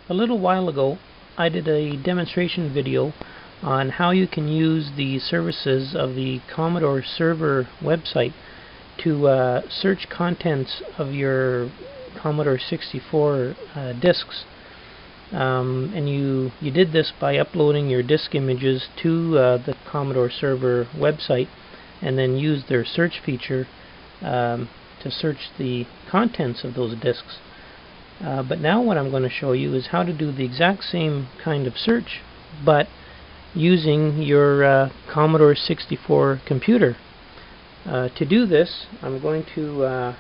A little while ago I did a demonstration video on how you can use the services of the Commodore server website to search contents of your Commodore 64 disks. And you did this by uploading your disk images to the Commodore server website and then used their search feature to search the contents of those disks. But now what I'm going to show you is how to do the exact same kind of search, but using your Commodore 64 computer. To do this, I'm going to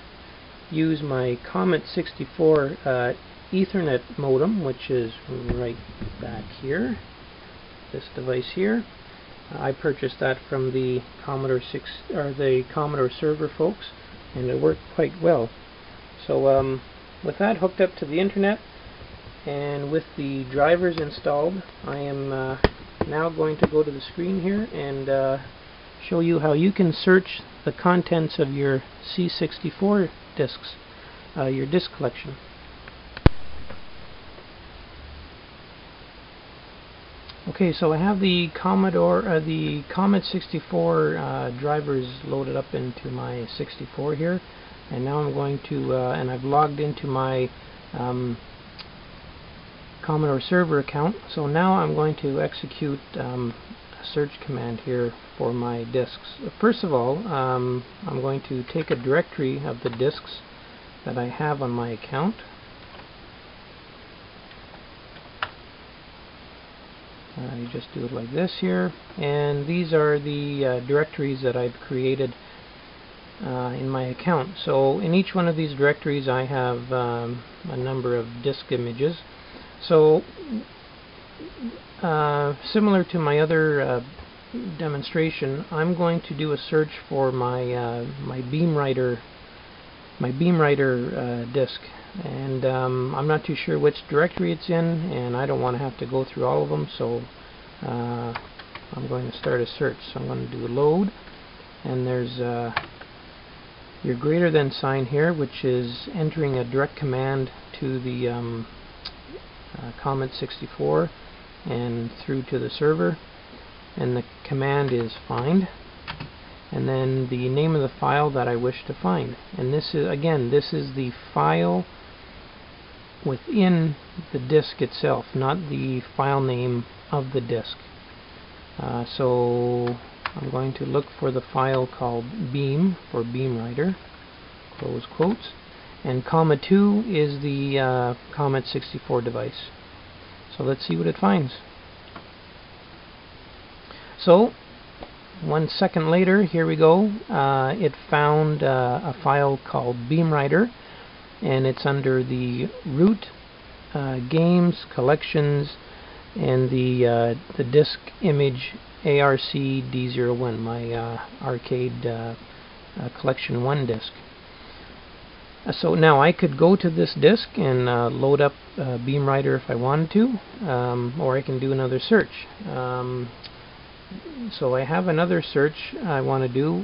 use my Comet64 Ethernet modem, which is right back here, this device here. I purchased that from the Commodore server folks, and it worked quite well. So with that hooked up to the internet and with the drivers installed, I am now going to go to the screen here and show you how you can search the contents of your C64 disks, your disk collection. Okay, so I have the Comet64 drivers loaded up into my 64 here, and now I'm going to, and I've logged into my Commodore server account. So now I'm going to execute a search command here for my disks. First of all, I'm going to take a directory of the disks that I have on my account. You just do it like this here, and these are the directories that I've created in my account. So in each one of these directories I have a number of disk images. So similar to my other demonstration, I'm going to do a search for my my BeamWriter disk, and I'm not too sure which directory it's in, and I don't want to have to go through all of them, so I'm going to start a search. So I'm going to do load, and there's your greater than sign here, which is entering a direct command to the Comet64 and through to the server, and the command is find, and then the name of the file that I wish to find. And this is, again, this is the file within the disk itself, not the file name of the disk. So I'm going to look for the file called Beam for BeamWriter, close quotes, and Comet2 is the Comet64 device. So let's see what it finds. So 1 second later, here we go. It found a file called BeamWriter, and it's under the root, games, collections, and the disk image ARC-D01, my arcade collection 1 disk. So now I could go to this disk and load up BeamWriter if I wanted to, or I can do another search. So I have another search I want to do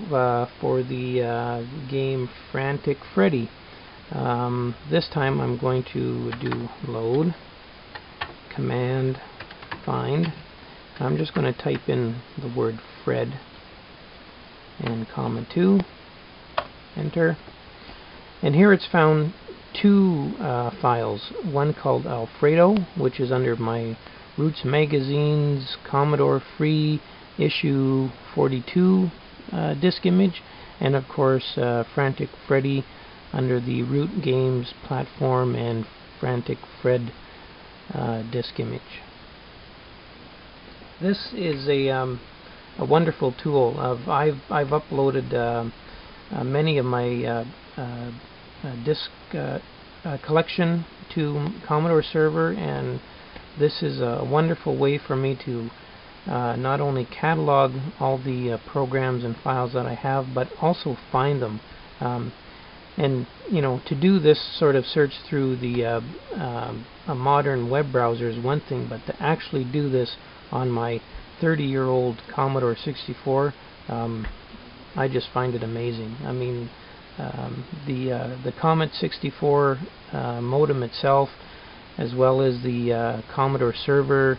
for the game Frantic Freddy. This time I'm going to do load, command, find. I'm just going to type in the word Fred and Comet2, enter. And here it's found two files, one called Alfredo, which is under my Roots Magazines Commodore Free issue 42 disk image, and of course Frantic Freddy under the Root Games platform and Frantic Fred disk image. This is a wonderful tool. I've uploaded many of my disk collection to Commodore server, and this is a wonderful way for me to not only catalog all the programs and files that I have, but also find them. And you know, to do this sort of search through the a modern web browser is one thing, but to actually do this on my 30-year-old Commodore 64, I just find it amazing. I mean, the Comet64 modem itself as well as the Commodore server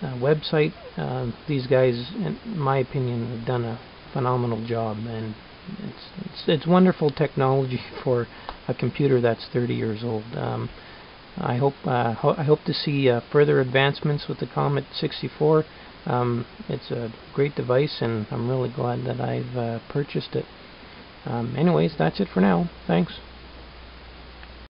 website. These guys, in my opinion, have done a phenomenal job, and it's wonderful technology for a computer that's 30 years old. I hope to see further advancements with the Comet64. It's a great device, and I'm really glad that I've purchased it. Anyways, that's it for now. Thanks.